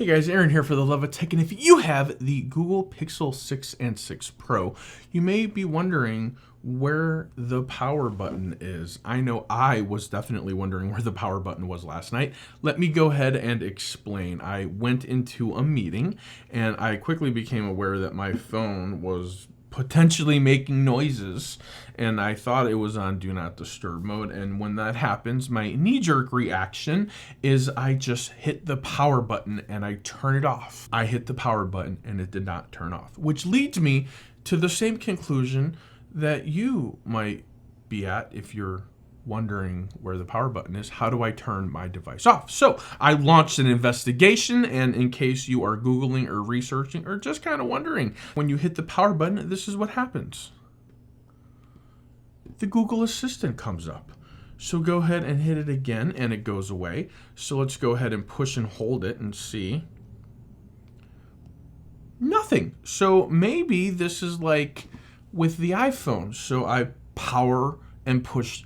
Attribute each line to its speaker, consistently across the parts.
Speaker 1: Hey guys, Aaron here for the Love of Tech, and if you have the Google Pixel 6 and 6 Pro, you may be wondering where the power button is. I know I was definitely wondering where the power button was last night. Let me go ahead and explain. I went into a meeting and I quickly became aware that my phone was potentially making noises, and I thought it was on do not disturb mode. And when that happens, my knee-jerk reaction is I just hit the power button and I turn it off. I hit the power button and it did not turn off, which leads me to the same conclusion that you might be at if you're wondering where the power button is. How do I turn my device off? So I launched an investigation, and in case you are Googling or researching or just kind of wondering, when you hit the power button, this is what happens. The Google Assistant comes up. So go ahead and hit it again and it goes away. So let's go ahead and push and hold it and see. Nothing. So maybe this is like with the iPhone. So I power and push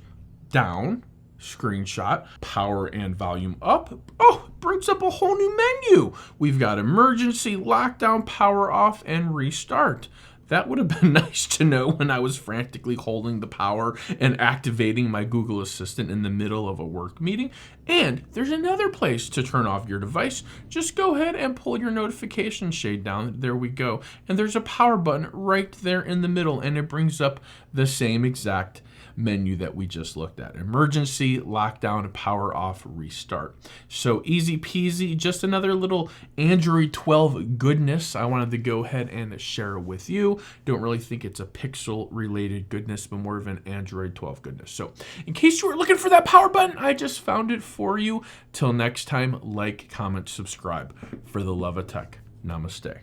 Speaker 1: down, screenshot, power and volume up. Oh, brings up a whole new menu. We've got emergency, lockdown, power off, and restart. That would have been nice to know when I was frantically holding the power and activating my Google Assistant in the middle of a work meeting. And there's another place to turn off your device. Just go ahead and pull your notification shade down. There we go. And there's a power button right there in the middle, and it brings up the same exact menu that we just looked at. Emergency, lockdown, power off, restart. So easy peasy, just another little Android 12 goodness I wanted to go ahead and share with you. Don't really think it's a Pixel related goodness, but more of an Android 12 goodness. So in case you were looking for that power button, I just found it for you. Till next time, like, comment, subscribe. For the Love of Tech, namaste.